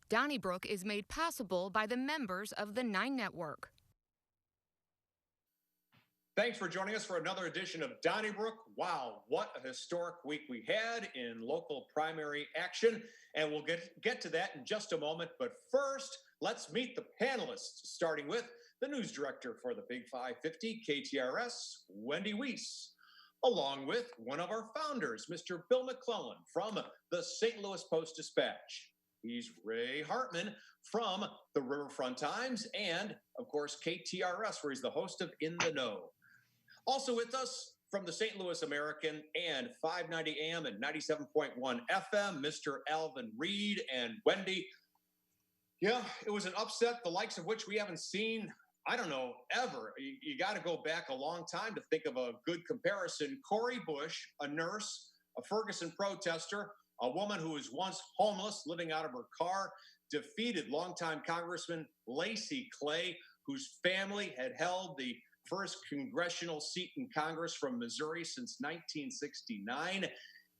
Donnybrook is made possible by the members of the 9 Network. Thanks for joining us for another edition of Donnybrook. Wow, what a historic week we had in local primary action. And we'll get to that in just a moment. But first, let's meet the panelists, starting with the news director for the Big 550 KTRS, Wendy Wiese, along with one of our founders, Mr. Bill McClellan from the St. Louis Post-Dispatch. He's Ray Hartmann from the Riverfront Times and, of course, KTRS, where he's the host of In the Know. Also with us from the St. Louis American and 590 AM and 97.1 FM, Mr. Alvin, Reid, and Wendy. Yeah, it was an upset, the likes of which we haven't seen, I don't know, ever. You got to go back a long time to think of a good comparison. Cori Bush, a nurse, a Ferguson protester, a woman who was once homeless, living out of her car, defeated longtime Congressman Lacy Clay, whose family had held the first congressional seat in Congress from Missouri since 1969.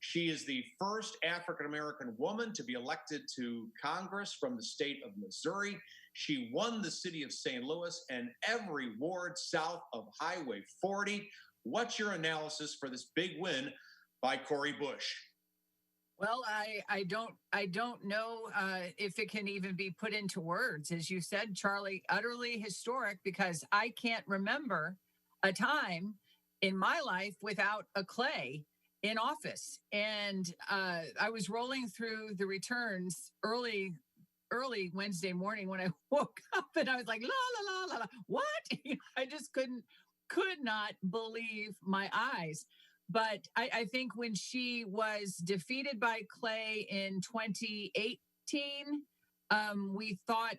She is the first African-American woman to be elected to Congress from the state of Missouri. She won the city of St. Louis and every ward south of Highway 40. What's your analysis for this big win by Cori Bush? Well, I don't know if it can even be put into words. As you said, Charlie, utterly historic, because I can't remember a time in my life without a Clay in office. And I was rolling through the returns early Wednesday morning when I woke up, and I was like, la, la, la, la, la. What? I just could not believe my eyes. But I think when she was defeated by Clay in 2018, we thought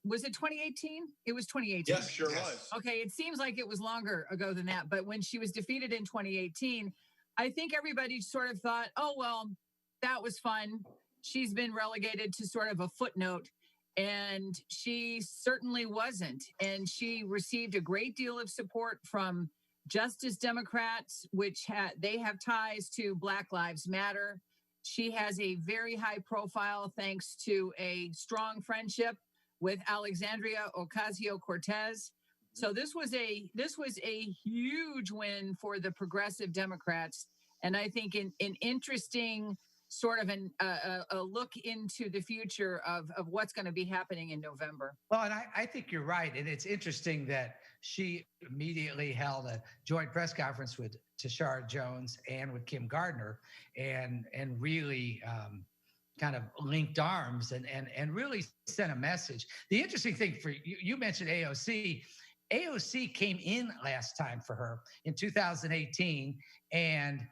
was it 2018? It was 2018. Yes, sure was. Okay, it seems like it was longer ago than that. But when she was defeated in 2018, I think everybody sort of thought, oh, well, that was fun. She's been relegated to sort of a footnote. And she certainly wasn't. And she received a great deal of support from Justice Democrats, which they have ties to Black Lives Matter. She has a very high profile thanks to a strong friendship with Alexandria Ocasio-Cortez. So this was a huge win for the progressive Democrats, and I think an interesting sort of a look into the future of what's going to be happening in November. Well, and I think you're right. And it's interesting that she immediately held a joint press conference with Tashara Jones and with Kim Gardner and really kind of linked arms and really sent a message. The interesting thing for you mentioned AOC. AOC came in last time for her in 2018, and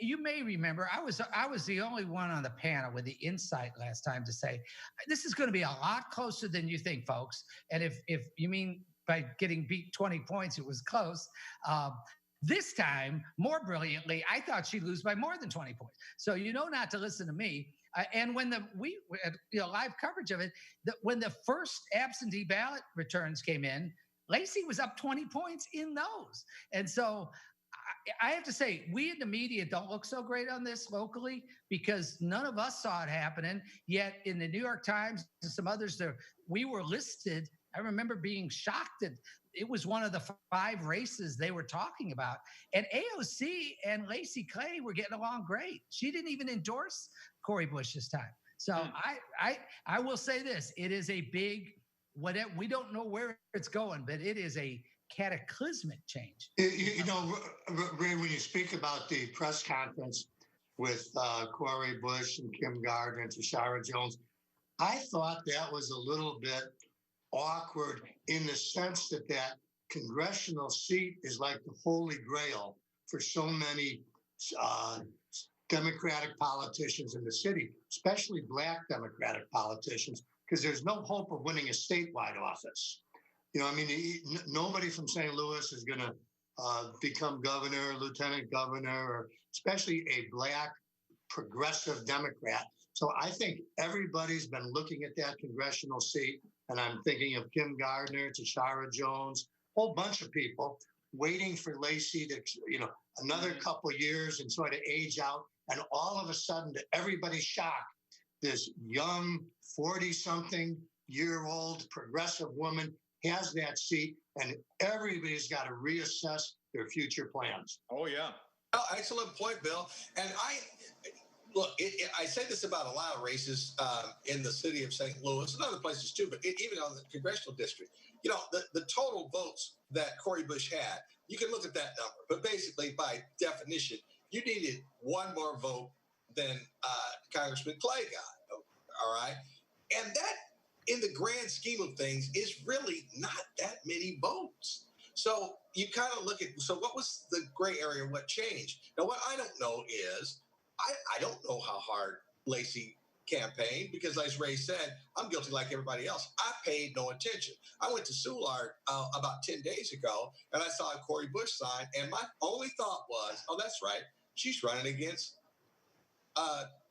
you may remember, I was the only one on the panel with the insight last time to say, this is going to be a lot closer than you think, folks. And if you mean by getting beat 20 points, it was close. This time, more brilliantly, I thought she'd lose by more than 20 points. So you know not to listen to me. And when we had live coverage of it, when the first absentee ballot returns came in, Lacy was up 20 points in those. And so I have to say, we in the media don't look so great on this locally because none of us saw it happening. Yet in the New York Times and some others, we were listed. I remember being shocked that it was one of the 5 races they were talking about. And AOC and Lacy Clay were getting along great. She didn't even endorse Cori Bush this time. So I will say this, it is a big, whatever, we don't know where it's going, but it is a cataclysmic change. You know, Ray, when you speak about the press conference with Cori Bush and Kim Gardner and Tashara Jones, I thought that was a little bit awkward in the sense that congressional seat is like the holy grail for so many Democratic politicians in the city, especially Black Democratic politicians, because there's no hope of winning a statewide office. You know, I mean, nobody from St. Louis is going to become governor, lieutenant governor, or especially a black progressive Democrat. So I think everybody's been looking at that congressional seat, and I'm thinking of Kim Gardner, Tashara Jones, a whole bunch of people waiting for Lacey to, another couple years and sort of age out. And all of a sudden, to everybody's shock, this young 40-something-year-old progressive woman has that seat, and everybody's got to reassess their future plans. Oh, yeah. Oh, excellent point, Bill. And I say this about a lot of races in the city of St. Louis and other places too, but even on the congressional district, the total votes that Cori Bush had, you can look at that number, but basically by definition, you needed one more vote than Congressman Clay got. All right. And that, in the grand scheme of things, is really not that many votes. So you kind of look at, so what was the gray area? What changed? Now, what I don't know is, I don't know how hard Lacey campaigned, because as Ray said, I'm guilty like everybody else. I paid no attention. I went to Soulard about 10 days ago, and I saw a Cori Bush sign, and my only thought was, oh, that's right, she's running against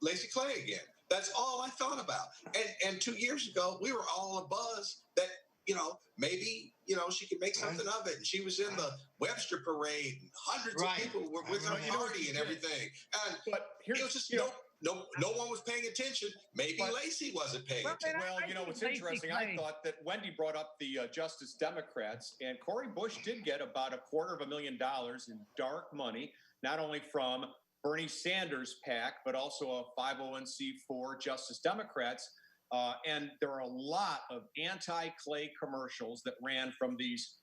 Lacey Clay again. That's all I thought about. And 2 years ago, we were all abuzz that, maybe, she could make something of it. And she was in the Webster parade, and hundreds of people were with her party and everything. But it was just, no one was paying attention. Maybe Lacey wasn't paying attention. Well, what's interesting, I thought that Wendy brought up the Justice Democrats, and Cori Bush did get about $250,000 in dark money, not only from Bernie Sanders' PAC, but also a 501c4 Justice Democrats. And there are a lot of anti-Clay commercials that ran from these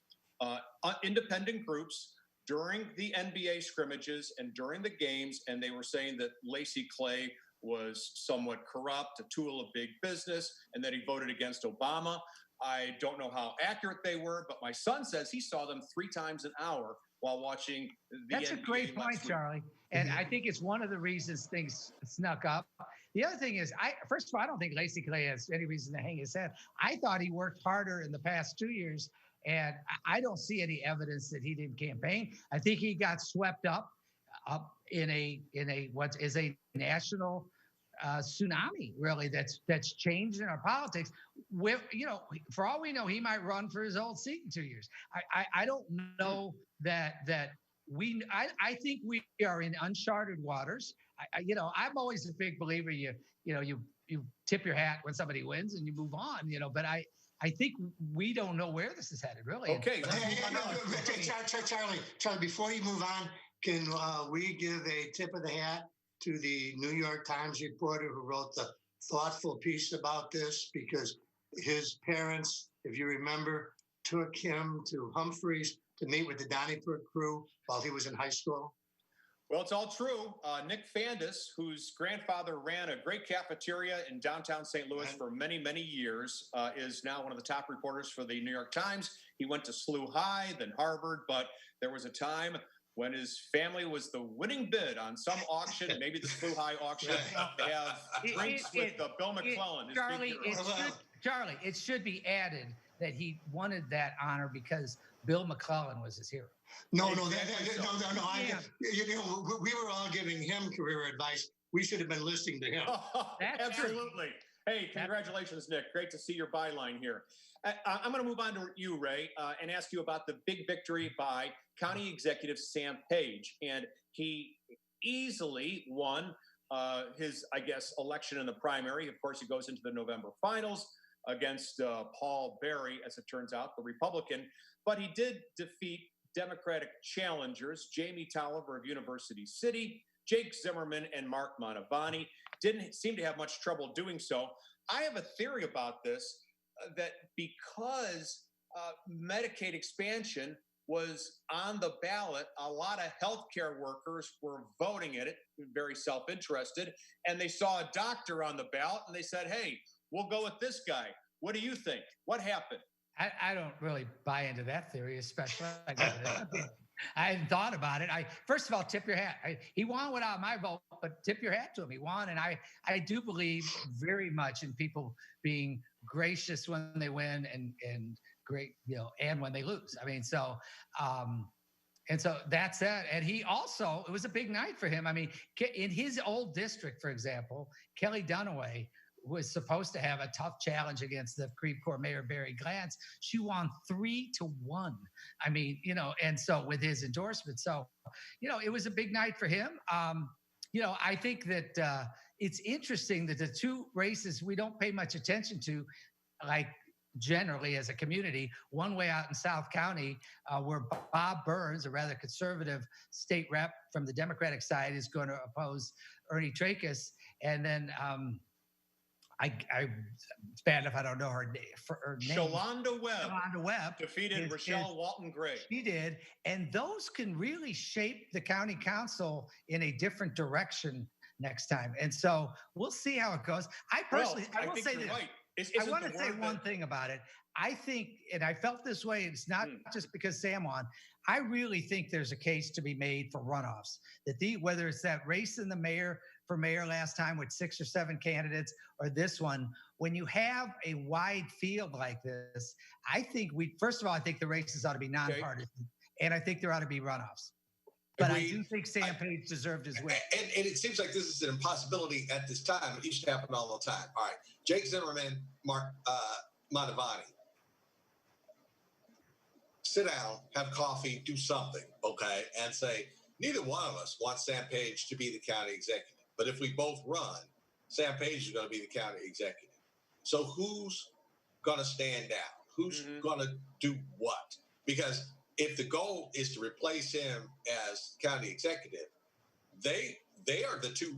independent groups during the NBA scrimmages and during the games. And they were saying that Lacey Clay was somewhat corrupt, a tool of big business, and that he voted against Obama. I don't know how accurate they were, but my son says he saw them 3 times an hour while watching the That's NBA a great point, Charlie. And I think it's one of the reasons things snuck up. The other thing is, first of all, I don't think Lacey Clay has any reason to hang his head. I thought he worked harder in the past 2 years, and I don't see any evidence that he didn't campaign. I think he got swept up in what is a national tsunami, really, that's changed in our politics. For all we know, he might run for his old seat in 2 years. I don't know that I think we are in uncharted waters. I'm always a big believer. You tip your hat when somebody wins and you move on. But I think we don't know where this is headed, really. Okay. Charlie, before you move on, can we give a tip of the hat to the New York Times reporter who wrote the thoughtful piece about this? Because his parents, if you remember, took him to Humphreys to meet with the Donnybrook crew while he was in high school. Well, it's all true. Nick Fandis, whose grandfather ran a great cafeteria in downtown St. Louis for many, many years, is now one of the top reporters for the New York Times. He went to SLU High, then Harvard, but there was a time when his family was the winning bid on some auction, maybe the SLU High auction. They have drinks with Bill McClellan. Charlie, it should be added that he wanted that honor because Bill McClellan was his hero. No. We were all giving him career advice. We should have been listening to him. Absolutely. Hey, congratulations, Nick. Great to see your byline here. I'm going to move on to you, Ray, and ask you about the big victory by County Executive Sam Page. And he easily won his, election in the primary. Of course, he goes into the November finals against Paul Berry, as it turns out, the Republican. But he did defeat Democratic challengers, Jamie Tolliver of University City, Jake Zimmerman, and Mark Mantovani. Didn't seem to have much trouble doing so. I have a theory about this, that because Medicaid expansion was on the ballot, a lot of healthcare workers were voting in it, very self-interested, and they saw a doctor on the ballot, and they said, hey, we'll go with this guy. What do you think? What happened? I don't really buy into that theory, especially. I hadn't thought about it. First of all, tip your hat. He won without my vote, but tip your hat to him. He won, and I do believe very much in people being gracious when they win and great, and when they lose. I mean, so And so that's that. And he also, it was a big night for him. I mean, in his old district, for example, Kelly Dunaway was supposed to have a tough challenge against the Creve Coeur Mayor Barry Glantz. She won 3-1. I mean, and so with his endorsement. So, it was a big night for him. I think that it's interesting that the two races we don't pay much attention to, like generally as a community, one way out in South County, where Bob Burns, a rather conservative state rep from the Democratic side, is going to oppose Ernie Trachis. And then it's bad if I don't know her name. Shalonda Webb. Shalonda Webb defeated Rochelle Walton Gray. She did. And those can really shape the county council in a different direction next time. And so we'll see how it goes. I personally, I will say this. Right. I want to say one thing about it. I think, and I felt this way, it's not just because Sam won. I really think there's a case to be made for runoffs. That whether it's that race in the mayor for mayor last time with 6 or 7 candidates, or this one, when you have a wide field like this, I think first of all, I think the races ought to be nonpartisan, and I think there ought to be runoffs. But I do think Sam Page deserved his win. And it seems like this is an impossibility at this time. It used to happen all the time. All right. Jake Zimmerman, Mark Mantovani. Sit down, have coffee, do something, okay? And say, neither one of us wants Sam Page to be the county executive. But if we both run, Sam Page is going to be the county executive. So who's going to stand down? Who's going to do what? Because if the goal is to replace him as county executive, they are the two,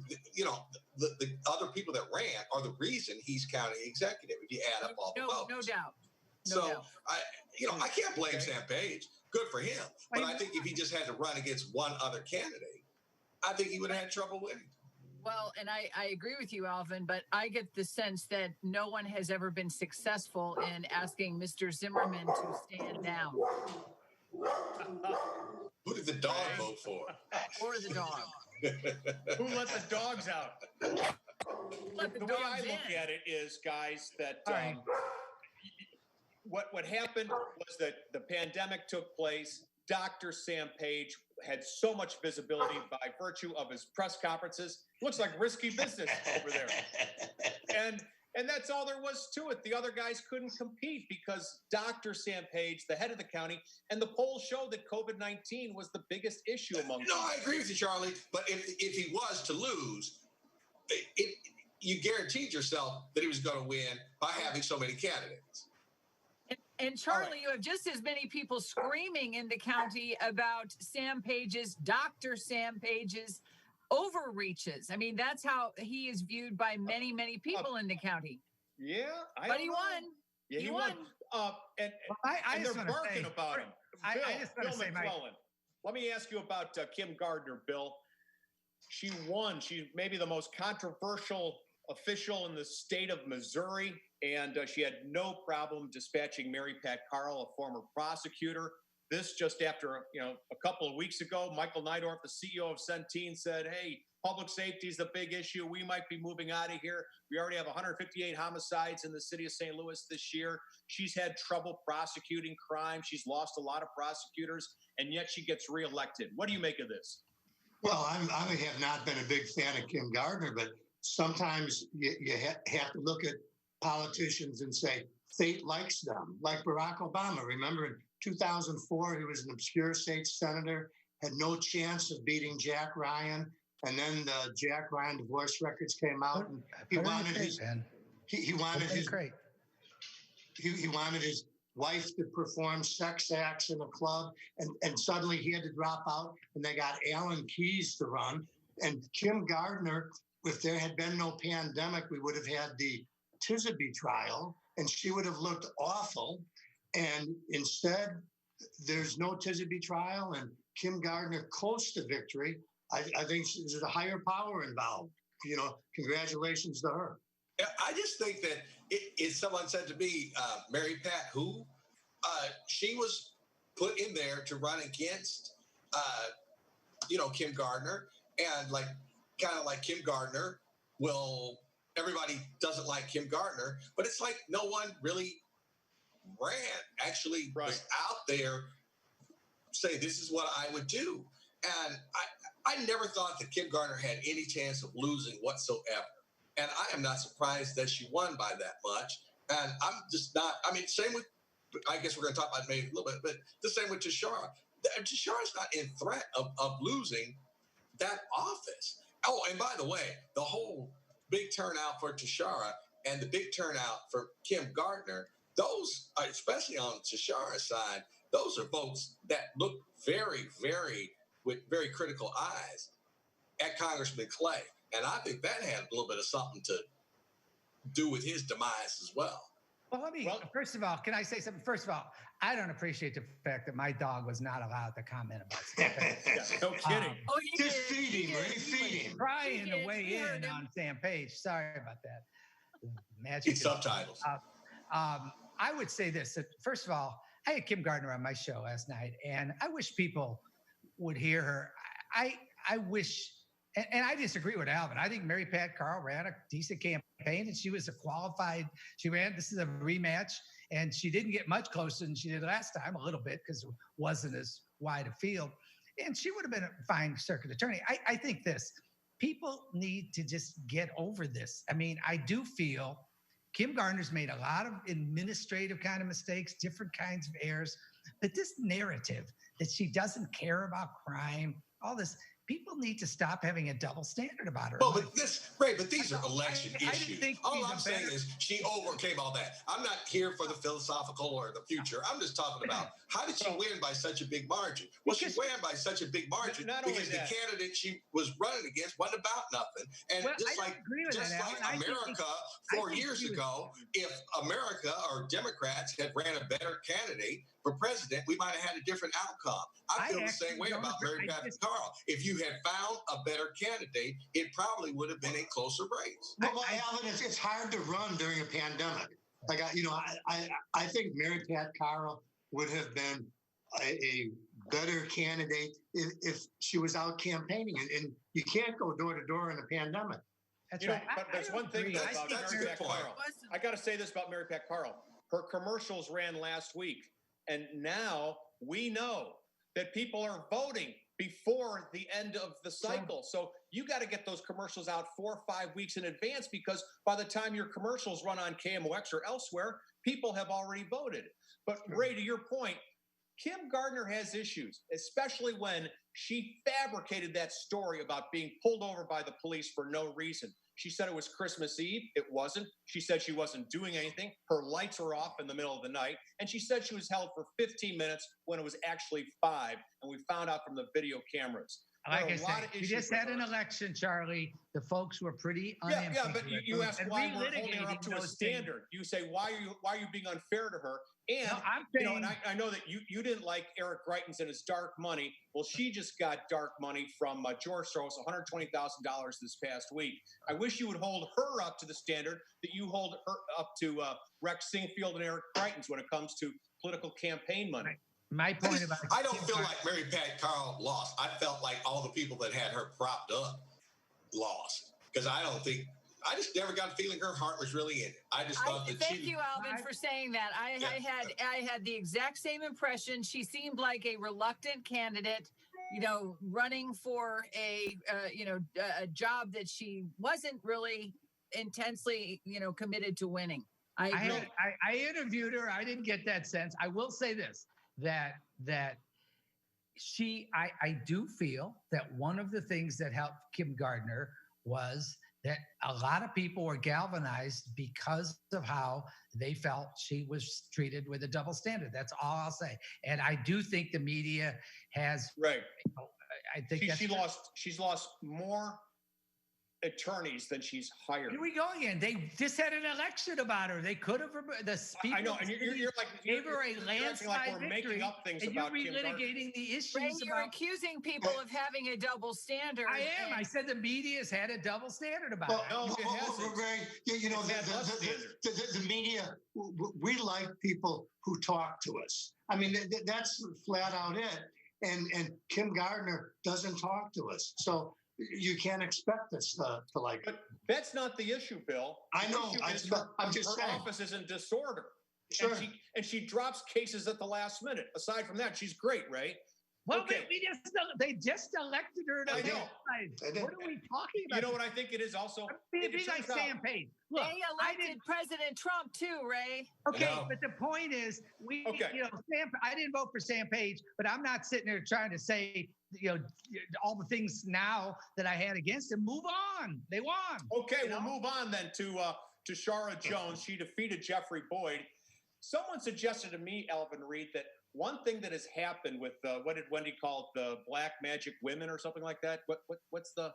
the other people that ran are the reason he's county executive, if you add up all the votes. No doubt. I can't blame Sam Page. Good for him. But I think if he just had to run against one other candidate, I think he would have had trouble winning. Well, and I agree with you, Alvin, but I get the sense that no one has ever been successful in asking Mr. Zimmerman to stand down. Who did the dog vote for? Or the dog. Who let the dogs out? The way I look at it is, guys, that what happened was that the pandemic took place. Dr. Sam Page had so much visibility by virtue of his press conferences. Looks like risky business over there. And that's all there was to it. The other guys couldn't compete because Dr. Sam Page, the head of the county, and the polls showed that COVID-19 was the biggest issue among them. No, I agree with you, Charlie. But if he was to lose, you guaranteed yourself that he was going to win by having so many candidates. And Charlie, you have just as many people screaming in the county about Dr. Sam Page's overreaches. I mean, that's how he is viewed by many, many people in the county. Yeah, but he won. Yeah, he won. And they're barking about him. Bill McClellan. Let me ask you about Kim Gardner, Bill. She won. She's maybe the most controversial official in the state of Missouri, and she had no problem dispatching Mary Pat Carl, a former prosecutor. This just after, a couple of weeks ago, Michael Neidorff, the CEO of Centene, said, hey, public safety is the big issue. We might be moving out of here. We already have 158 homicides in the city of St. Louis this year. She's had trouble prosecuting crime. She's lost a lot of prosecutors, and yet she gets reelected. What do you make of this? Well, I have not been a big fan of Kim Gardner, but sometimes you have to look at politicians and say, fate likes them, like Barack Obama. Remember in 2004, he was an obscure state senator, had no chance of beating Jack Ryan. And then the Jack Ryan divorce records came out, and he wanted his wife to perform sex acts in a club, and suddenly he had to drop out, and they got Alan Keyes to run. And Kim Gardner, if there had been no pandemic, we would have had the Tisabee trial, and she would have looked awful. And instead, there's no Tisabee trial, and Kim Gardner coasts to victory. I think there's a higher power involved. Congratulations to her. I just think that if someone said to me, Mary Pat, who? She was put in there to run against, Kim Gardner. And kind of like Kim Gardner everybody doesn't like Kim Gardner, but it's like no one really actually was out there say this is what I would do. And I never thought that Kim Gardner had any chance of losing whatsoever. And I am not surprised that she won by that much. And I'm just not, I mean, same with, I guess we're going to talk about maybe a little bit, but the same with Tashara. Tashara's not in threat of losing that office. Oh, and by the way, the whole big turnout for Tashara and the big turnout for Kim Gardner, those, especially on Tashara's side, those are votes that look with very critical eyes at Congressman Clay. And I think that had a little bit of something to do with his demise as well. Well, first of all, can I say something? First of all, I don't appreciate the fact that my dog was not allowed to comment about something. Yeah, no kidding. Just feed him, Ray, feed him. Trying to weigh in on Sam Page. Sorry about that. Magic It's subtitles. I would say this. That first of all, I had Kim Gardner on my show last night, and I wish people would hear her. I wish, and I disagree with Alvin. I think Mary Pat Carl ran a decent campaign, and she was a qualified. She ran. This is a rematch, and she didn't get much closer than she did last time. A little bit because it wasn't as wide a field, and she would have been a fine circuit attorney. I think this. People need to just get over this. I mean, I do feel Kim Gardner's made a lot of administrative kind of mistakes, different kinds of errors, but this narrative that she doesn't care about crime, all this, people need to stop having a double standard about her. Well, but these are election issues. All I'm saying is she overcame all that. I'm not here for the philosophical or the future. I'm just talking about how did she win by such a big margin? Well, she won by such a big margin because the candidate she was running against wasn't about nothing. And just like America 4 years ago, if America or Democrats had ran a better candidate for president, we might have had a different outcome. I feel the same way about Mary Pat Carl. If you had found a better candidate, it probably would have been a closer race. Well, Alvin, it's hard to run during a pandemic. Like, I think Mary Pat Carl would have been a better candidate if she was out campaigning. And you can't go door to door in a pandemic. That's right. But there's one thing though, about Mary Pat Carl. I got to say this about Mary Pat Carl. Her commercials ran last week. And now we know that people are voting before the end of the cycle. So you got to get those commercials out 4 or 5 weeks in advance, because by the time your commercials run on KMOX or elsewhere, people have already voted. But Ray, to your point, Kim Gardner has issues, especially when she fabricated that story about being pulled over by the police for no reason. She said it was Christmas Eve. It wasn't. She said she wasn't doing anything. Her lights were off in the middle of the night. And she said she was held for 15 minutes when it was actually 5. And we found out from the video cameras. Like I said, we just had an election, Charlie. The folks were pretty unimpeachable. Yeah, but you asked why we're holding her up to a standard. You say, why are you being unfair to her? And, no, and I know that you didn't like Eric Greitens and his dark money. Well, she just got dark money from George Soros, $120,000 this past week. I wish you would hold her up to the standard that you hold her up to Rex Singfield and Eric Greitens when it comes to political campaign money. Right. My point about I don't feel like Mary Pat Carl lost. I felt like all the people that had her propped up lost, because I just never got a feeling her heart was really in it. I just thought that Thank you, Alvin, for saying that. I had the exact same impression. She seemed like a reluctant candidate, running for a job that she wasn't really intensely, committed to winning. I interviewed her. I didn't get that sense. I will say this. That I do feel that one of the things that helped Kim Gardner was that a lot of people were galvanized because of how they felt she was treated with a double standard. That's all I'll say. And I do think the media has I think she's lost more attorneys than she's hired. Here we go again. They just had an election about her. They could have. I know, and you're like gave her a landslide like we're victory, making up things and about you're relitigating the issues. Ray, you're accusing people of having a double standard. I am. I said the media's had a double standard about it. No, it hasn't. Ray, the media. We like people who talk to us. I mean, that's flat out it. And Kim Gardner doesn't talk to us, so you can't expect us to like. But that's not the issue, Bill. I know. I'm just saying. Her office is in disorder. Sure. And she drops cases at the last minute. Aside from that, she's great, right? Well, Okay. they just elected her to I be know. president. What are we talking about? You know what I think it is also? Be like Sam Page. Look, They elected President Trump too, Ray. Okay, but the point is, I didn't vote for Sam Page, but I'm not sitting there trying to say, all the things now that I had against him. Move on. They won. Okay, we'll move on then to Shara Jones. She defeated Jeffrey Boyd. Someone suggested to me, Alvin, Reid, that one thing that has happened with what did Wendy call it, the black magic women or something like that? What's the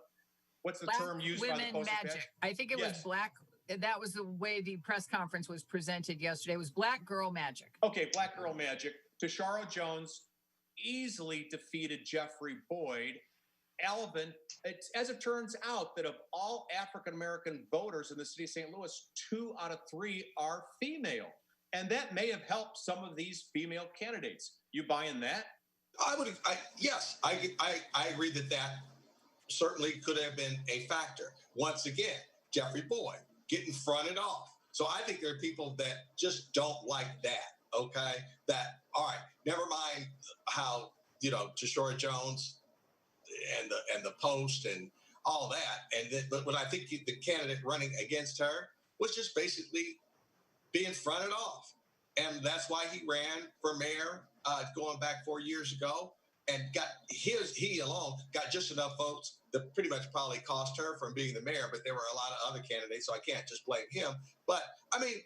Black term used women by the Post magic? I think it was black. That was the way the press conference was presented yesterday. It was black girl magic. Okay, black girl magic. Tashara Jones easily defeated Jeffrey Boyd. Alvin, as it turns out, that of all African-American voters in the city of St. Louis, 2 out of 3 are female. And that may have helped some of these female candidates. You buying that? Yes, I agree that certainly could have been a factor. Once again, Jeffrey Boyd getting fronted off. So I think there are people that just don't like that. Okay, all right. Never mind how Tashara Jones and the Post and all that. But what I think the candidate running against her was just basically being fronted off. And that's why he ran for mayor going back 4 years ago and he alone got just enough votes that pretty much probably cost her from being the mayor. But there were a lot of other candidates, so I can't just blame him. But I mean,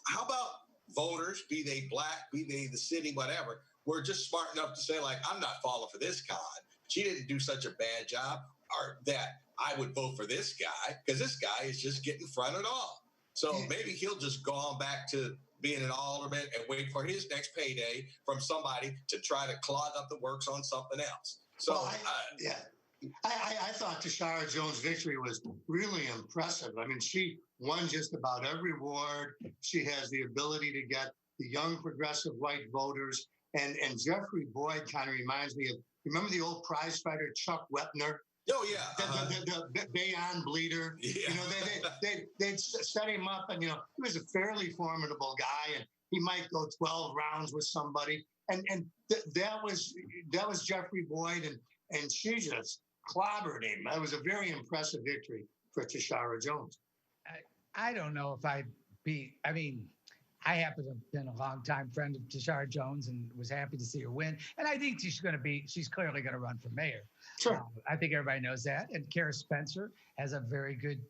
how about voters, be they black, be they the city, whatever, were just smart enough to say, like, I'm not falling for this con. She didn't do such a bad job, or that I would vote for this guy because this guy is just getting fronted off. So maybe he'll just go on back to being an alderman and wait for his next payday from somebody to try to clog up the works on something else. So, I thought Tashara Jones' victory was really impressive. I mean, she won just about every ward. She has the ability to get the young progressive white voters. And Jeffrey Boyd kind of reminds me of, remember the old prize fighter Chuck Wepner? Oh, yeah. The Bayonne bleeder. Yeah. They'd set him up, and, he was a fairly formidable guy, and he might go 12 rounds with somebody. And that was Jeffrey Boyd, and she just clobbered him. That was a very impressive victory for Tashara Jones. I don't know if I happen to have been a longtime friend of Tashara Jones and was happy to see her win. And I think she's clearly going to run for mayor. Sure. I think everybody knows that. And Kara Spencer has a very good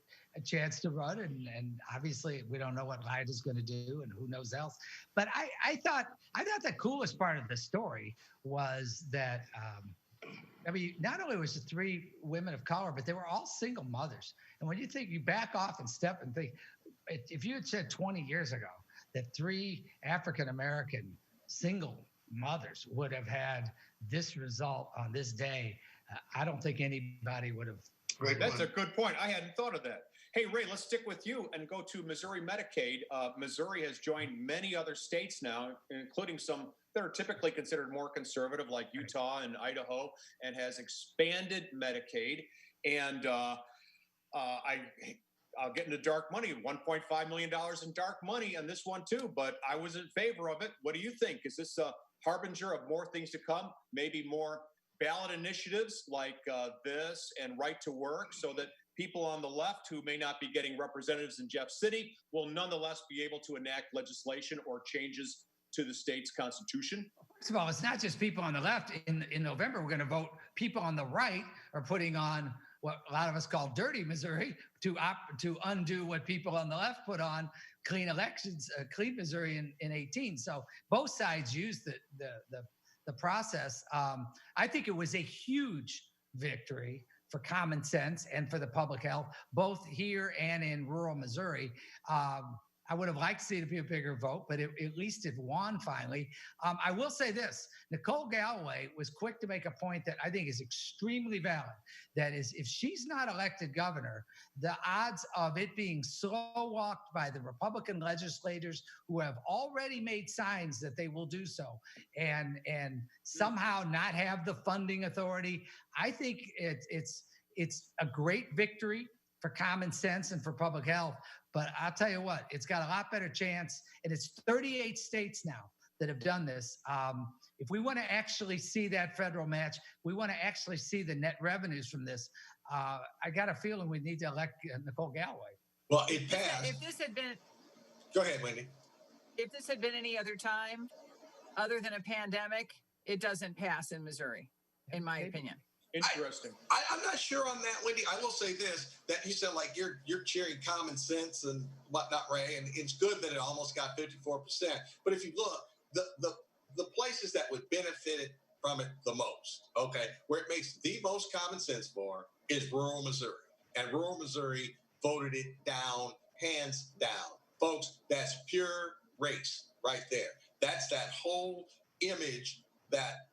chance to run. And obviously we don't know what Reid is going to do and who knows else. But I thought the coolest part of the story was that, not only was it 3 women of color, but they were all single mothers. And when you back off and step and think, if you had said 20 years ago that 3 African-American single mothers would have had this result on this day, I don't think anybody would have. Right. That's a good point. I hadn't thought of that. Hey, Ray, let's stick with you and go to Missouri Medicaid. Missouri has joined many other states now, including some that are typically considered more conservative, like Utah and Idaho, and has expanded Medicaid. And I'll get into dark money, $1.5 million in dark money on this one too, but I was in favor of it. What do you think? Is this a harbinger of more things to come? Maybe more ballot initiatives like this and right to work, so that people on the left who may not be getting representatives in Jeff City will nonetheless be able to enact legislation or changes to the state's constitution? First of all, it's not just people on the left. In November, we're going to vote. People on the right are putting on what a lot of us call dirty Missouri to undo what people on the left put on clean elections, clean Missouri in 18. So both sides used the process. I think it was a huge victory for common sense and for the public health, both here and in rural Missouri. I would have liked to see it be a bigger vote, but at least it won finally. I will say this, Nicole Galloway was quick to make a point that I think is extremely valid. That is, if she's not elected governor, the odds of it being slow-walked by the Republican legislators who have already made signs that they will do so and somehow not have the funding authority, I think it's a great victory for common sense and for public health. But I'll tell you what, it's got a lot better chance. And it's 38 states now that have done this. if we want to actually see that federal match, we want to actually see the net revenues from this. I got a feeling we need to elect Nicole Galloway. Well, it passed. If this had been, Go ahead, Wendy. if this had been any other time, other than a pandemic, it doesn't pass in Missouri, in my opinion. Interesting. I'm not sure on that, Wendy. I will say this, that you said like you're cheering common sense and whatnot, Ray, and it's good that it almost got 54%. But if you look, the places that would benefit from it the most, okay, where it makes the most common sense for is rural Missouri. And rural Missouri voted it down, hands down. Folks, that's pure race right there. That's that whole image that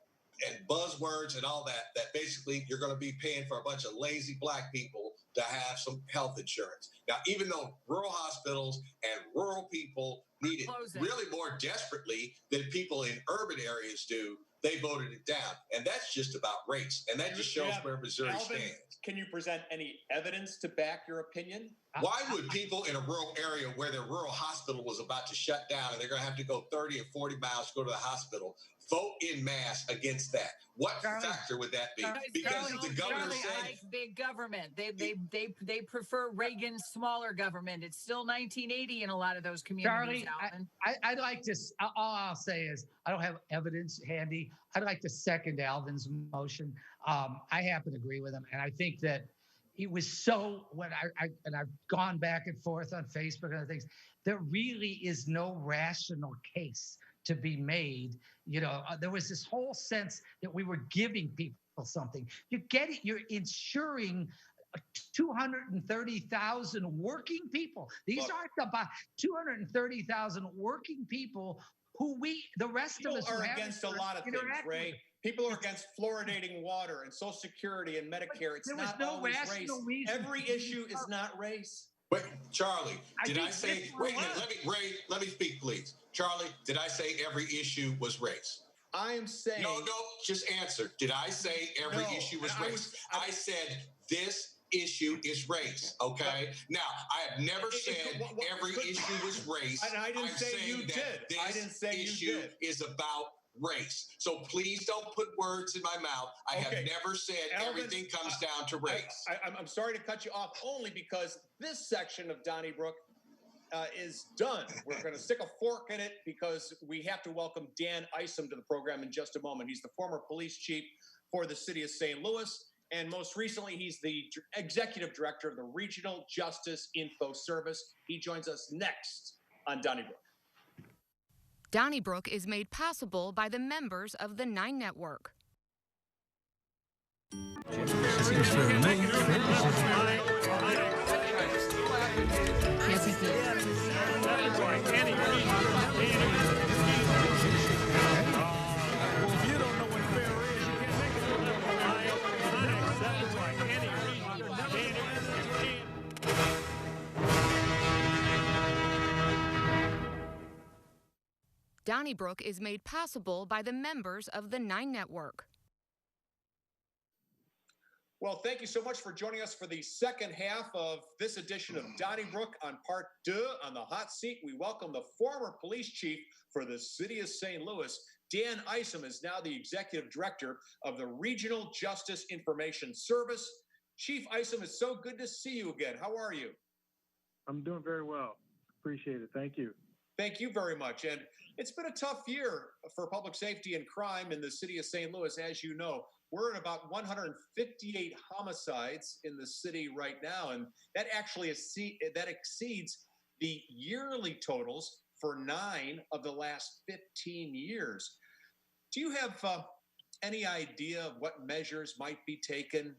and buzzwords and all that basically you're going to be paying for a bunch of lazy black people to have some health insurance. Now, even though rural hospitals and rural people need it really more desperately than people in urban areas do, they voted it down. And that's just about race. And that just shows where Missouri stands. Can you present any evidence to back your opinion? Why would people in a rural area where their rural hospital was about to shut down and they're going to have to go 30 or 40 miles to go to the hospital vote in mass against that? What factor would that be? Because the governor said big government. They prefer Reagan's smaller government. It's still 1980 in a lot of those communities. Charlie, I'd like to. All I'll say is I don't have evidence handy. I'd like to second Alvin's motion. I happen to agree with him, and I think that it was so. When I've gone back and forth on Facebook and other things, there really is no rational case to be made. You know, there was this whole sense that we were giving people something. You get it. You're insuring 230,000 working people. These aren't about 230,000 working people who the rest of us are against a lot of things, Ray. People are against fluoridating water and Social Security and Medicare. It's not always race. Every issue is not race. Wait, Charlie, did I say, wait a minute, let me speak, please. Charlie, did I say every issue was race? I'm saying. No, just answer. Did I say every issue was race? I said this issue is race, okay? Now, I have never said every issue was race. And I didn't say you did. I didn't say you did. This issue is about race. So please don't put words in my mouth. I have never said Alvin, everything comes down to race. I'm sorry to cut you off only because this section of Donnybrook is done. We're going to stick a fork in it because we have to welcome Dan Isom to the program in just a moment. He's the former police chief for the city of St. Louis. And most recently, he's the executive director of the Regional Justice Info Service. He joins us next on Donnybrook. Donnybrook is made possible by the members of the 9 Network. Donnybrook is made possible by the members of the 9 Network. Well, thank you so much for joining us for the second half of this edition of Donnybrook. On part 2, on the hot seat, we welcome the former police chief for the city of St. Louis. Dan Isom is now the executive director of the Regional Justice Information Service. Chief Isom, it's so good to see you again. How are you? I'm doing very well. Appreciate it. Thank you. Thank you very much. And it's been a tough year for public safety and crime in the city of St. Louis. As you know, we're at about 158 homicides in the city right now. And that actually exceeds the yearly totals for 9 of the last 15 years. Do you have any idea of what measures might be taken?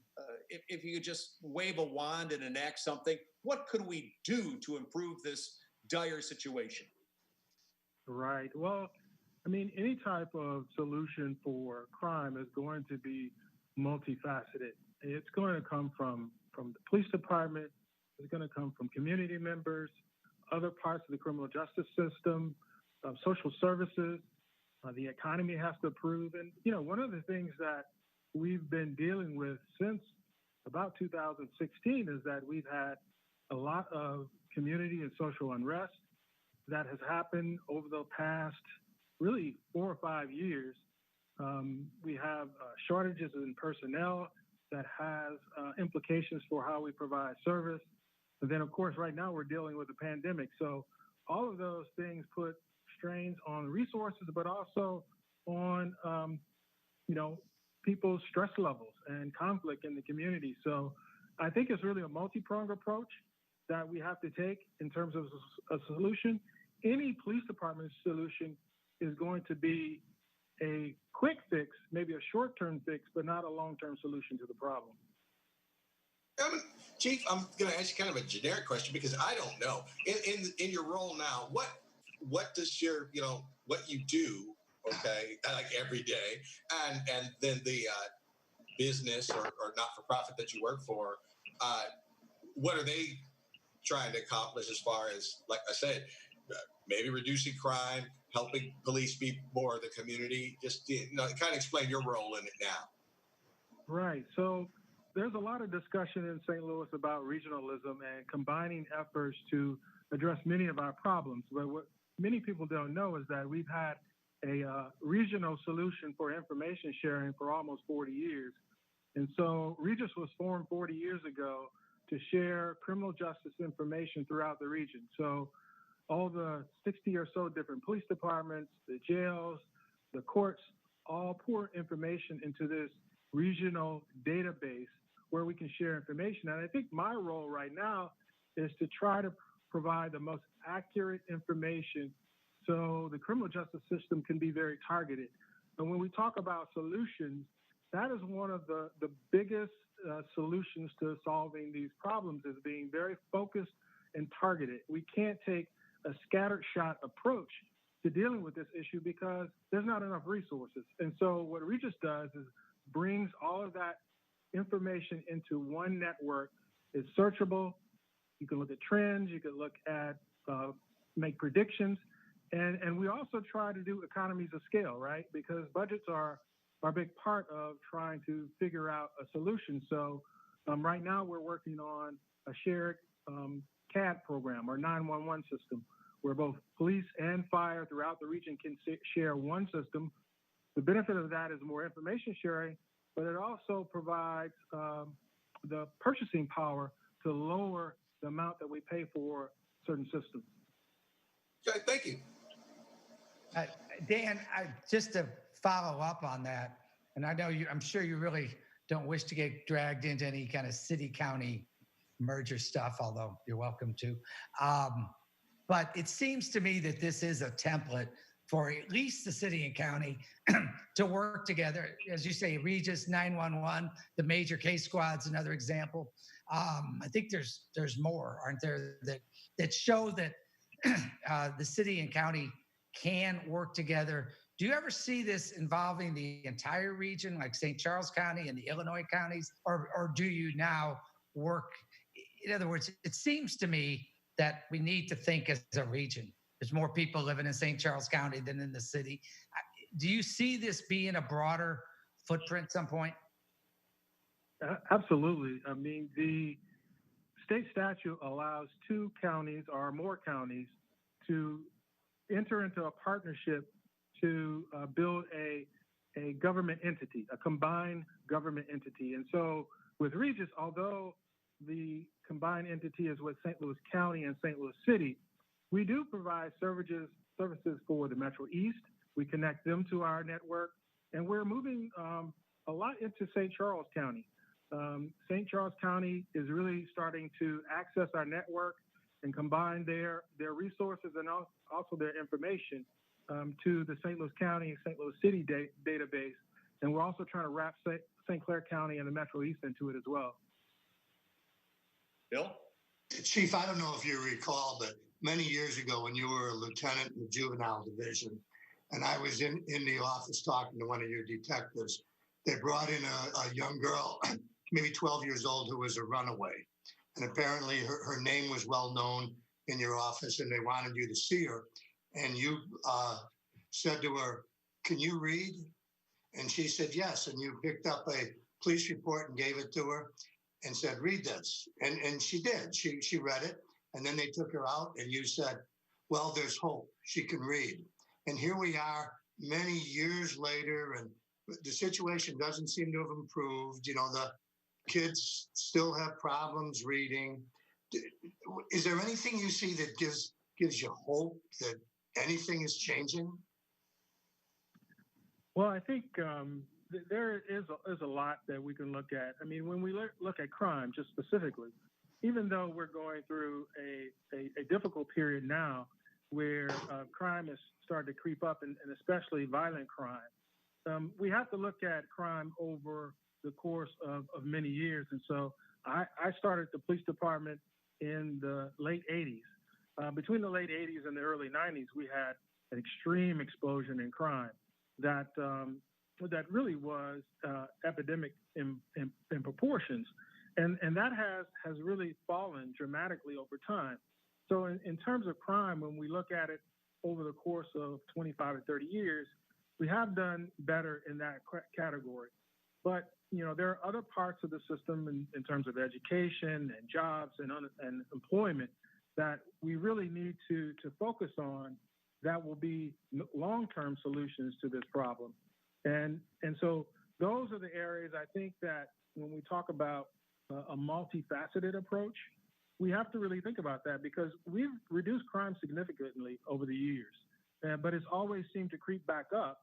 If you could just wave a wand and enact something, what could we do to improve this dire situation? Right. Well, I mean, any type of solution for crime is going to be multifaceted. It's going to come from the police department. It's going to come from community members, other parts of the criminal justice system, social services. The economy has to approve. And, you know, one of the things that we've been dealing with since about 2016 is that we've had a lot of community and social unrest that has happened over the past really 4 or 5 years. We have shortages in personnel that has implications for how we provide service. And then, of course, right now we're dealing with a pandemic. So all of those things put strains on resources, but also on, people's stress levels and conflict in the community. So I think it's really a multi-pronged approach that we have to take in terms of a solution. Any police department solution is going to be a quick fix, maybe a short-term fix, but not a long-term solution to the problem. Chief, I'm going to ask you kind of a generic question because I don't know. In your role now, what does your, what you do, okay, like every day, and then the business or not-for-profit that you work for, what are they trying to accomplish as far as, like I said, maybe reducing crime, helping police be more of the community? Just, kind of explain your role in it now. Right. So there's a lot of discussion in St. Louis about regionalism and combining efforts to address many of our problems. But what many people don't know is that we've had a regional solution for information sharing for almost 40 years. And so Regis was formed 40 years ago to share criminal justice information throughout the region. So all the 60 or so different police departments, the jails, the courts, all pour information into this regional database where we can share information. And I think my role right now is to try to provide the most accurate information so the criminal justice system can be very targeted. And when we talk about solutions, that is one of the biggest solutions to solving these problems, is being very focused and targeted. We can't take a scattered shot approach to dealing with this issue because there's not enough resources. And so what Regis does is brings all of that information into one network. It's searchable. You can look at trends. You can look at, make predictions. And we also try to do economies of scale, right? Because budgets are a big part of trying to figure out a solution. So right now we're working on a shared CAD program or 911 system where both police and fire throughout the region can share one system. The benefit of that is more information sharing, but it also provides the purchasing power to lower the amount that we pay for certain systems. Okay, thank you. Dan, just to follow up on that, and I know I'm sure you really don't wish to get dragged into any kind of city-county merger stuff, although you're welcome to. But it seems to me that this is a template for at least the city and county to work together. As you say, Regis, 911, the major case squad's another example. I think there's more, aren't there, that show that the city and county can work together. Do you ever see this involving the entire region, like St. Charles County and the Illinois counties, or do you now work? In other words, it seems to me that we need to think as a region. There's more people living in St. Charles County than in the city. Do you see this being a broader footprint at some point? Absolutely. I mean, the state statute allows 2 counties or more counties to enter into a partnership to build a government entity, a combined government entity. And so with Regis, although the combined entity is with St. Louis County and St. Louis City, we do provide services for the Metro East. We connect them to our network, and we're moving a lot into St. Charles County. St. Charles County is really starting to access our network and combine their resources and also their information to the St. Louis County and St. Louis City database. And we're also trying to wrap St. Clair County and the Metro East into it as well. Bill? Chief, I don't know if you recall, but many years ago when you were a lieutenant in the juvenile division, and I was in the office talking to one of your detectives, they brought in a young girl, maybe 12 years old, who was a runaway. And apparently her name was well known in your office and they wanted you to see her. And you said to her, "Can you read?" And she said, "Yes." And you picked up a police report and gave it to her and said, "Read this." And she did. She read it. And then they took her out and you said, "Well, there's hope. She can read." And here we are many years later, and the situation doesn't seem to have improved. You know, the kids still have problems reading. Is there anything you see that gives you hope that anything is changing? Well, I think there is a lot that we can look at. I mean, when we look at crime just specifically, even though we're going through a difficult period now where crime has started to creep up, and especially violent crime, we have to look at crime over the course of many years. And so I started the police department in the late 80s. Between the late 80s and the early 90s, we had an extreme explosion in crime that really was epidemic in proportions. And that has really fallen dramatically over time. So in terms of crime, when we look at it over the course of 25 or 30 years, we have done better in that category. But, you know, there are other parts of the system in terms of education and jobs and employment that we really need to focus on that will be long-term solutions to this problem. And so those are the areas I think that when we talk about a multifaceted approach, we have to really think about that, because we've reduced crime significantly over the years, but it's always seemed to creep back up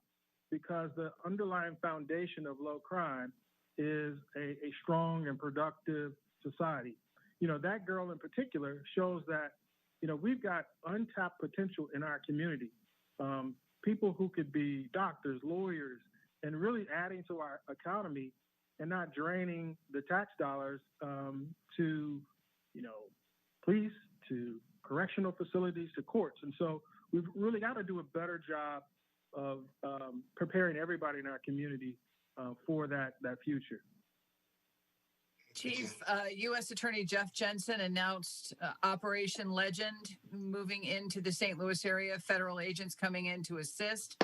because the underlying foundation of low crime is a strong and productive society. You know, that girl in particular shows that, you know, we've got untapped potential in our community. People who could be doctors, lawyers, and really adding to our economy and not draining the tax dollars to, you know, police, to correctional facilities, to courts. And so we've really got to do a better job of preparing everybody in our community for that future. Chief, U.S. Attorney Jeff Jensen announced Operation Legend moving into the St. Louis area, federal agents coming in to assist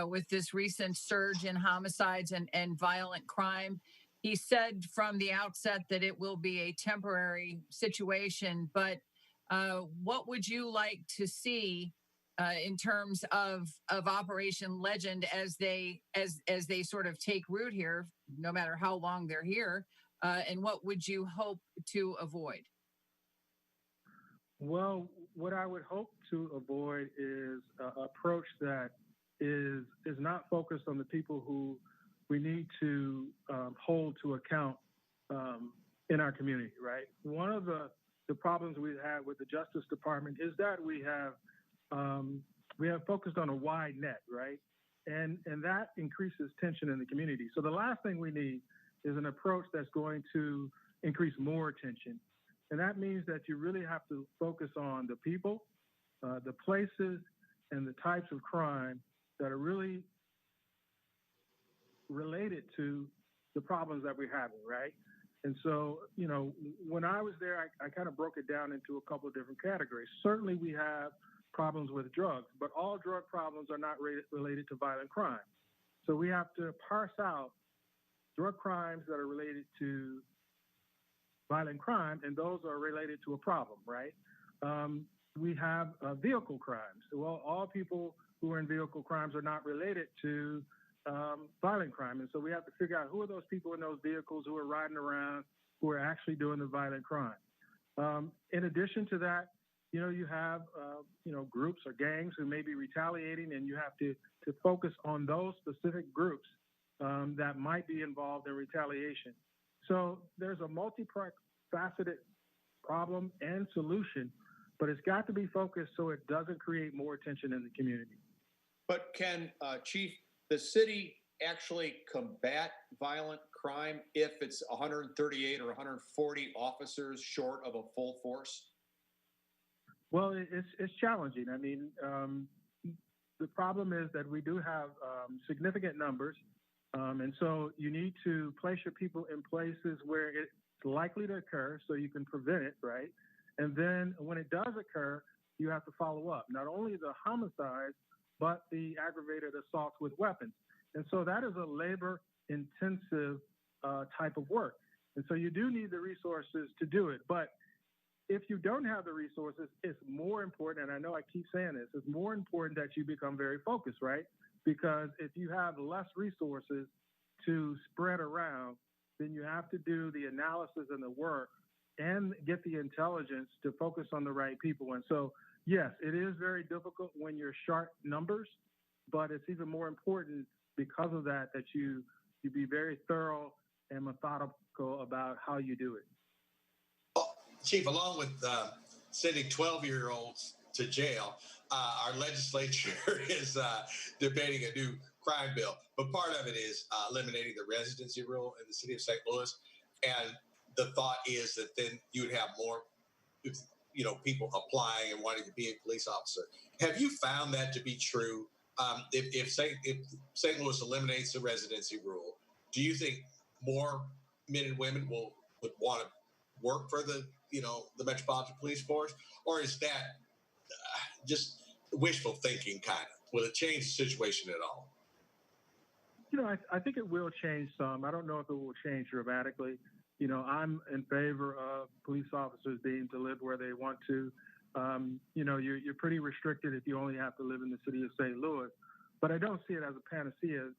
with this recent surge in homicides and violent crime. He said from the outset that it will be a temporary situation, but what would you like to see in terms of Operation Legend as they sort of take root here, no matter how long they're here? And what would you hope to avoid? Well, what I would hope to avoid is an approach that is not focused on the people who we need to hold to account in our community, right? One of the problems we've had with the Justice Department is that we have focused on a wide net, right? And that increases tension in the community. So the last thing we need is an approach that's going to increase more tension. And that means that you really have to focus on the people, the places, and the types of crime that are really related to the problems that we're having, right? And so, you know, when I was there, I kind of broke it down into a couple of different categories. Certainly we have problems with drugs, but all drug problems are not related to violent crime. So we have to parse out drug crimes that are related to violent crime, and those are related to a problem, right? We have vehicle crimes. Well, all people who are in vehicle crimes are not related to violent crime. And so we have to figure out who are those people in those vehicles who are riding around, who are actually doing the violent crime. In addition to that, you know, you have, you know, groups or gangs who may be retaliating, and you have to focus on those specific groups that might be involved in retaliation. So there's a multifaceted problem and solution, but it's got to be focused so it doesn't create more tension in the community. But can, Chief, the city actually combat violent crime if it's 138 or 140 officers short of a full force? Well, it's challenging. I mean, the problem is that we do have significant numbers. And so you need to place your people in places where it's likely to occur so you can prevent it, right? And then when it does occur, you have to follow up, not only the homicides, but the aggravated assaults with weapons. And so that is a labor-intensive type of work. And so you do need the resources to do it. But if you don't have the resources, it's more important, and I know I keep saying this, it's more important that you become very focused, right? because if you have less resources to spread around, then you have to do the analysis and the work and get the intelligence to focus on the right people. And so, yes, it is very difficult when you're short numbers, but it's even more important because of that you be very thorough and methodical about how you do it. Well, Chief, along with sending 12-year-olds to jail, our legislature is debating a new crime bill. But part of it is eliminating the residency rule in the city of St. Louis. And the thought is that then you would have more, people applying and wanting to be a police officer. Have you found that to be true? If St. Louis eliminates the residency rule, do you think more men and women would want to work for the Metropolitan Police Force, or is that just wishful thinking, kind of? Will it change the situation at all? I think it will change some. I don't know if it will change dramatically. I'm in favor of police officers being able to live where they want to. You're pretty restricted if you only have to live in the city of St. Louis. But I don't see it as a panacea.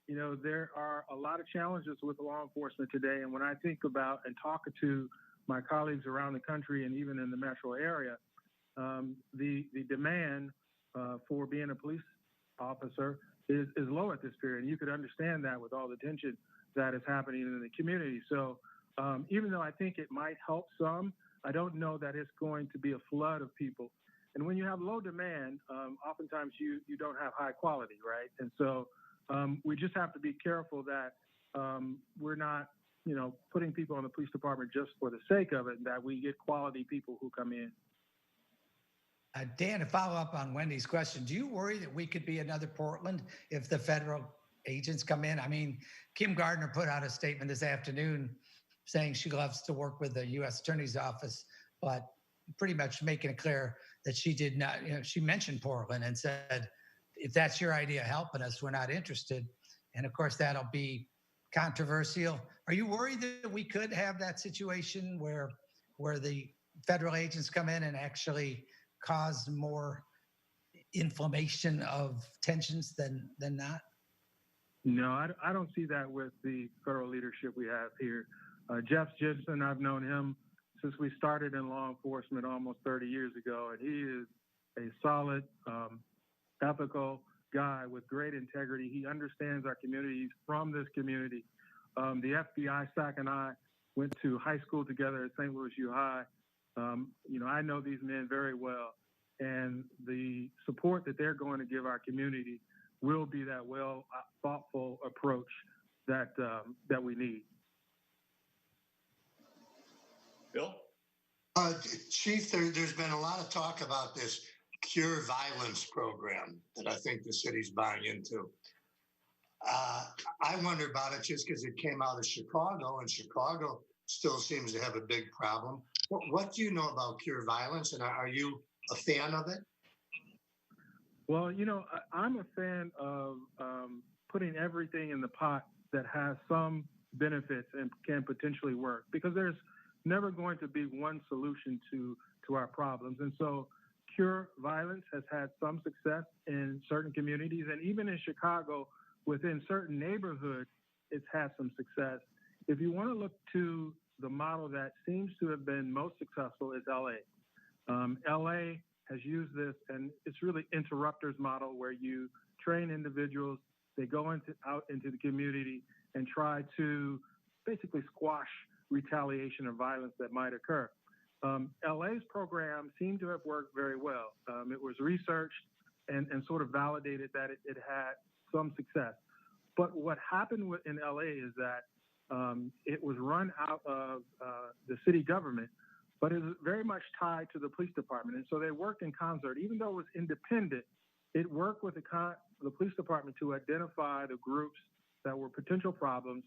There are a lot of challenges with law enforcement today. And when I think about and talk to my colleagues around the country and even in the metro area, the demand for being a police officer is low at this period. And you could understand that with all the tension that is happening in the community. So even though I think it might help some, I don't know that it's going to be a flood of people. And when you have low demand, oftentimes you don't have high quality, right? And so we just have to be careful that we're not, putting people in the police department just for the sake of it, and that we get quality people who come in. Dan, to follow up on Wendy's question, do you worry that we could be another Portland if the federal agents come in? I mean, Kim Gardner put out a statement this afternoon saying she loves to work with the U.S. Attorney's Office, but pretty much making it clear that she did not, she mentioned Portland and said, if that's your idea of helping us, we're not interested. And of course, that'll be controversial. Are you worried that we could have that situation where the federal agents come in and actually cause more inflammation of tensions than not? No, I don't see that with the federal leadership we have here. Jeff Jensen, I've known him since we started in law enforcement almost 30 years ago, and he is a solid, ethical guy with great integrity. He understands our communities from this community. The FBI SAC and I went to high school together at St. Louis U High. I know these men very well, and the support that they're going to give our community will be that thoughtful approach that we need. Bill? Chief, there's been a lot of talk about this Cure Violence program that I think the city's buying into. I wonder about it just because it came out of Chicago, and Chicago still seems to have a big problem. What do you know about Cure Violence, and are you a fan of it? Well, I'm a fan of putting everything in the pot that has some benefits and can potentially work, because there's never going to be one solution to our problems. And so Cure Violence has had some success in certain communities, and even in Chicago, within certain neighborhoods, it's had some success. If you want to look to the model that seems to have been most successful, is LA. LA has used this, and it's really interrupters model, where you train individuals, they go out into the community and try to basically squash retaliation or violence that might occur. LA's program seemed to have worked very well. It was researched and sort of validated that it had some success. But what happened in LA is that it was run out of the city government, but it was very much tied to the police department. And so they worked in concert. Even though it was independent, it worked with the police department to identify the groups that were potential problems,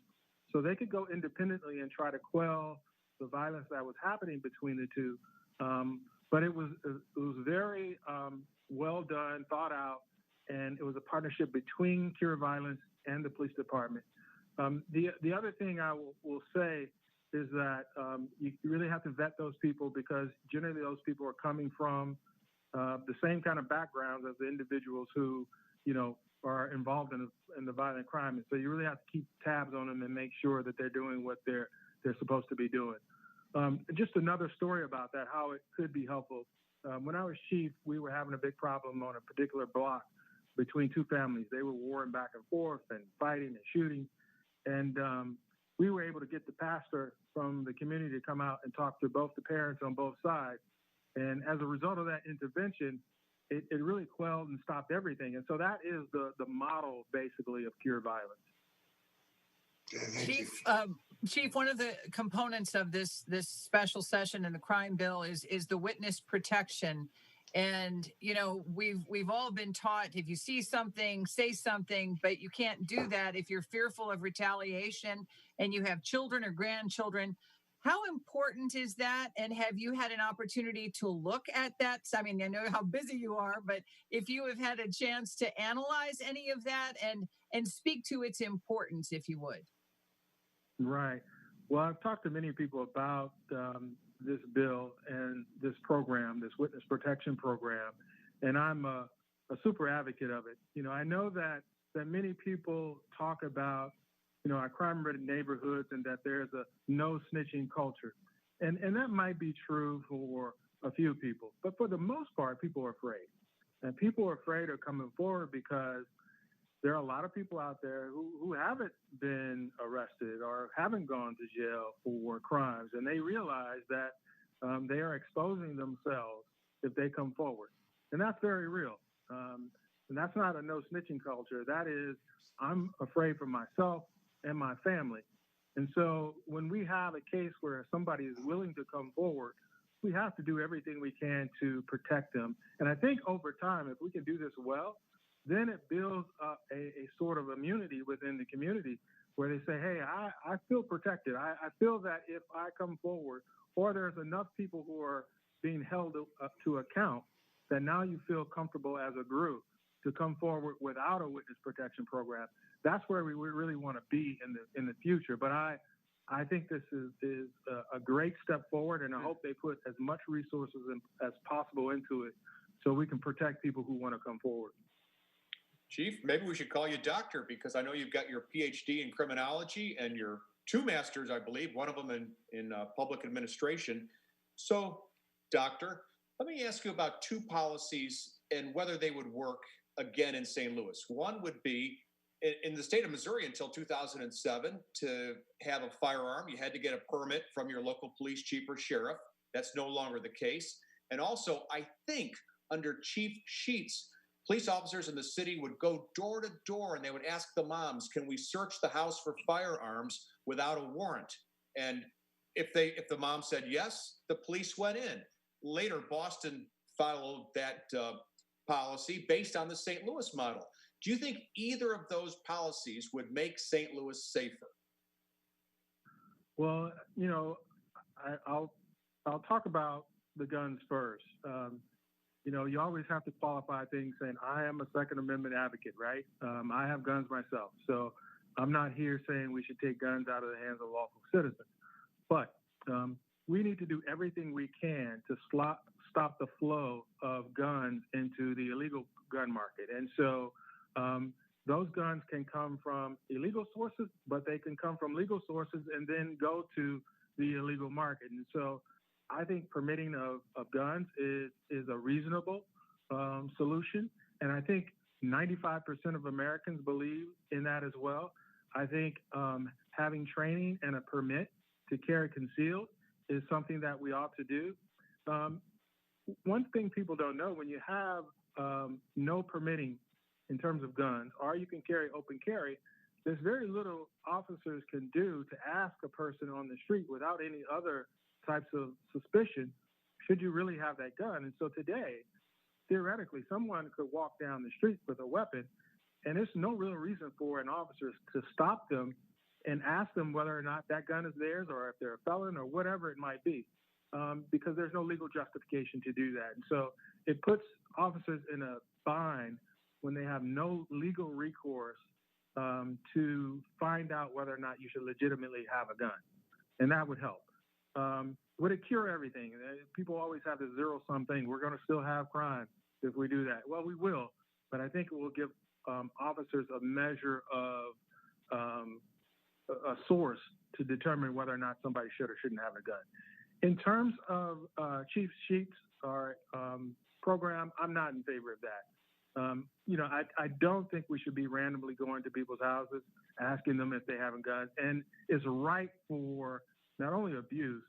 so they could go independently and try to quell the violence that was happening between the two. But it was very well done, thought out, and it was a partnership between Cure Violence and the police department. The other thing I will say is that you really have to vet those people, because generally those people are coming from the same kind of backgrounds as the individuals who, are involved in the violent crime. And so you really have to keep tabs on them and make sure that they're doing what they're supposed to be doing. Just another story about that, how it could be helpful. When I was chief, we were having a big problem on a particular block between two families. They were warring back and forth and fighting and shooting. And we were able to get the pastor from the community to come out and talk to both the parents on both sides. And as a result of that intervention, it really quelled and stopped everything. And so that is the model, basically, of cure violence. Chief, one of the components of this special session in the crime bill is the witness protection. And, you know, we've all been taught, if you see something, say something, but you can't do that if you're fearful of retaliation and you have children or grandchildren. How important is that? And have you had an opportunity to look at that? I mean, I know how busy you are, but if you have had a chance to analyze any of that and speak to its importance, if you would. Right. Well, I've talked to many people about this bill and this program, this witness protection program, and I'm a super advocate of it. You know, I know that many people talk about, you know, our crime-ridden neighborhoods and that there's a no snitching culture. And that might be true for a few people, but for the most part, people are afraid. And people are afraid of coming forward because there are a lot of people out there who haven't been arrested or haven't gone to jail for crimes, and they realize that they are exposing themselves if they come forward. And that's very real. And that's not a no snitching culture. That is, I'm afraid for myself and my family. And so when we have a case where somebody is willing to come forward, we have to do everything we can to protect them. And I think over time, if we can do this well, then it builds up a sort of immunity within the community where they say, hey, I feel protected. I feel that if I come forward, or there's enough people who are being held up to account, that now you feel comfortable as a group to come forward without a witness protection program. That's where we really want to be in the future. But I think this is a great step forward, and I hope they put as much resources as possible into it so we can protect people who want to come forward. Chief, maybe we should call you doctor, because I know you've got your PhD in criminology and your two masters, I believe, one of them in public administration. So, doctor, let me ask you about two policies and whether they would work again in St. Louis. One would be, in the state of Missouri until 2007, to have a firearm, you had to get a permit from your local police chief or sheriff. That's no longer the case. And also, I think under Chief Sheets, police officers in the city would go door to door and they would ask the moms, can we search the house for firearms without a warrant? And if the mom said yes, the police went in. Later, Boston followed that policy based on the St. Louis model. Do you think either of those policies would make St. Louis safer? Well, you know, I'll talk about the guns first. You know, you always have to qualify things saying, I am a Second Amendment advocate, right? I have guns myself. So I'm not here saying we should take guns out of the hands of lawful citizens. But we need to do everything we can to stop the flow of guns into the illegal gun market. And so those guns can come from illegal sources, but they can come from legal sources and then go to the illegal market. And so I think permitting of guns is a reasonable solution. And I think 95% of Americans believe in that as well. I think having training and a permit to carry concealed is something that we ought to do. One thing people don't know, when you have no permitting in terms of guns, or you can carry open carry, there's very little officers can do to ask a person on the street without any other types of suspicion, should you really have that gun? And so today, theoretically, someone could walk down the street with a weapon, and there's no real reason for an officer to stop them and ask them whether or not that gun is theirs or if they're a felon or whatever it might be, because there's no legal justification to do that. And so it puts officers in a bind when they have no legal recourse to find out whether or not you should legitimately have a gun. And that would help. Would it cure everything? People always have this zero-sum thing. We're going to still have crime if we do that. Well, we will, but I think it will give officers a measure of a source to determine whether or not somebody should or shouldn't have a gun. In terms of chief sheets or program, I'm not in favor of that. I don't think we should be randomly going to people's houses, asking them if they have a gun. And it's ripe for not only abuse,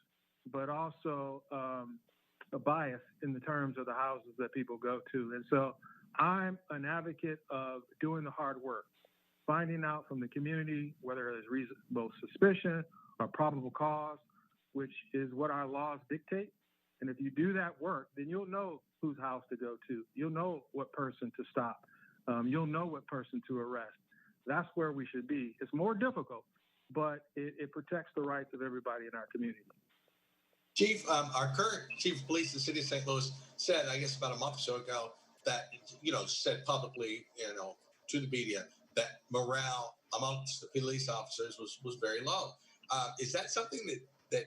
but also a bias in the terms of the houses that people go to. And so I'm an advocate of doing the hard work, finding out from the community whether there's reasonable suspicion or probable cause, which is what our laws dictate. And if you do that work, then you'll know whose house to go to. You'll know what person to stop. You'll know what person to arrest. That's where we should be. It's more difficult, but it protects the rights of everybody in our community. Chief, our current chief of police in the city of St. Louis said, I guess about a month or so ago, that, said publicly, to the media that morale amongst the police officers was very low. Is that something that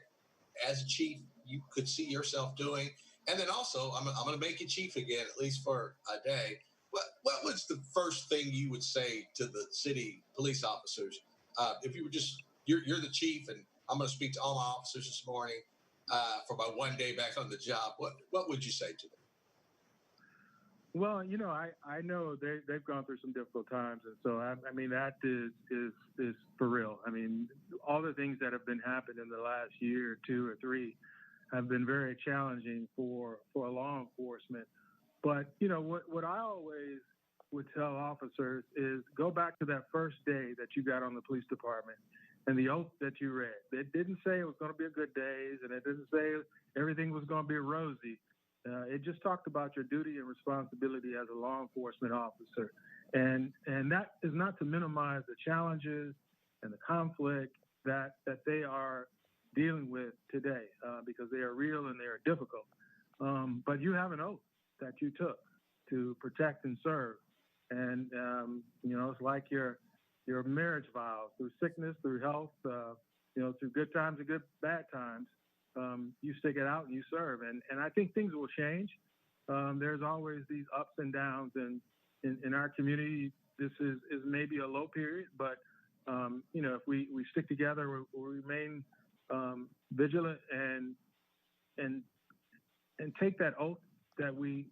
as a chief, you could see yourself doing? And then also, I'm going to make you chief again, at least for a day. What was the first thing you would say to the city police officers? If you were you're the chief, and I'm going to speak to all my officers this morning for my one day back on the job. What would you say to them? Well, I know they've gone through some difficult times, and so that is for real. I mean, all the things that have been happening in the last year, 2 or 3, have been very challenging for law enforcement. But what I always would tell officers is go back to that first day that you got on the police department and the oath that you read. It didn't say it was going to be a good days, and it didn't say everything was going to be rosy. It just talked about your duty and responsibility as a law enforcement officer. And that is not to minimize the challenges and the conflict that they are dealing with today, because they are real and they are difficult. But you have an oath that you took to protect and serve. And, it's like your marriage vows, through sickness, through health, through good times and bad times. You stick it out and you serve. And I think things will change. There's always these ups and downs. And in our community, this is maybe a low period, but, if we stick together, we'll remain vigilant and take that oath that we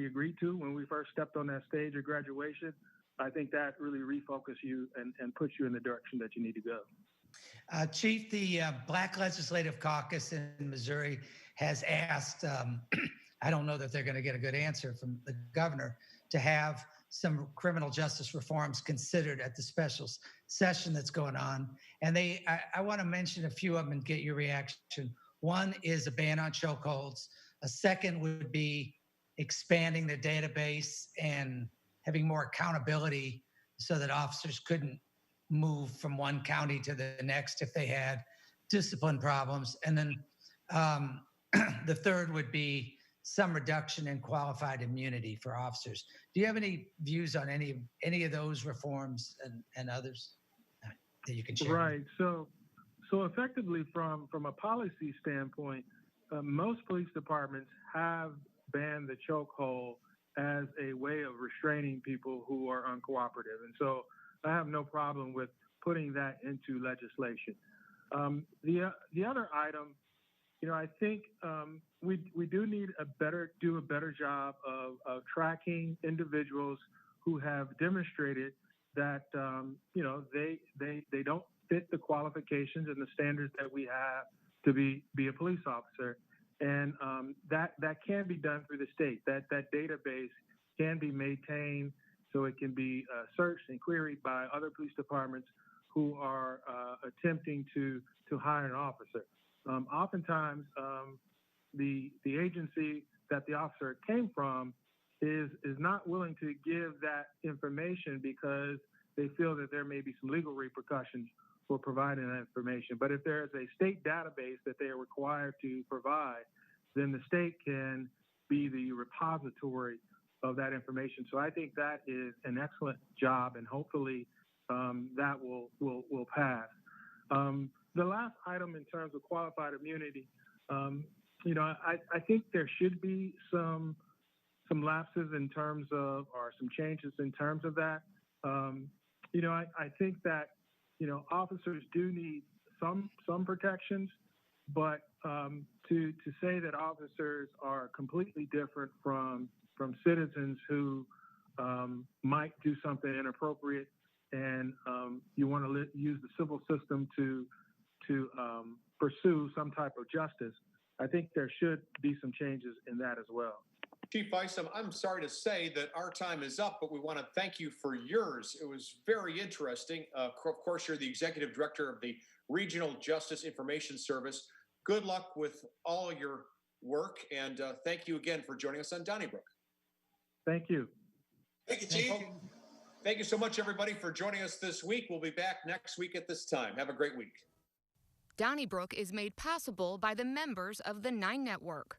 agreed to when we first stepped on that stage of graduation. I think that really refocus you and puts you in the direction that you need to go. Chief, the Black Legislative Caucus in Missouri has asked, I don't know that they're going to get a good answer from the governor, to have some criminal justice reforms considered at the special session that's going on. And I want to mention a few of them and get your reaction. One is a ban on chokeholds. A second would be expanding the database and having more accountability so that officers couldn't move from one county to the next if they had discipline problems. And then the third would be some reduction in qualified immunity for officers. Do you have any views on any of those reforms and others that you can share? Right. So effectively, from a policy standpoint, most police departments have banned the chokehold as a way of restraining people who are uncooperative. And so I have no problem with putting that into legislation. The other item, I think we do need do a better job of tracking individuals who have demonstrated that they don't fit the qualifications and the standards that we have to be a police officer. And that can be done through the state. That database can be maintained so it can be searched and queried by other police departments who are attempting to hire an officer. Oftentimes, the agency that the officer came from is not willing to give that information because they feel that there may be some legal repercussions for providing that information. But if there is a state database that they are required to provide, then the state can be the repository of that information. So I think that is an excellent job, and hopefully that will pass. The last item in terms of qualified immunity, I think there should be some lapses in terms of, or some changes in terms of that. I think that, officers do need some protections, but to say that officers are completely different from citizens who might do something inappropriate, and you want to use the civil system to pursue some type of justice, I think there should be some changes in that as well. Chief Isom, I'm sorry to say that our time is up, but we want to thank you for yours. It was very interesting. Of course, you're the executive director of the Regional Justice Information Service. Good luck with all your work, and thank you again for joining us on Donnybrook. Thank you. Thank you, Chief. Thank you so much, everybody, for joining us this week. We'll be back next week at this time. Have a great week. Donnybrook is made possible by the members of the 9 Network.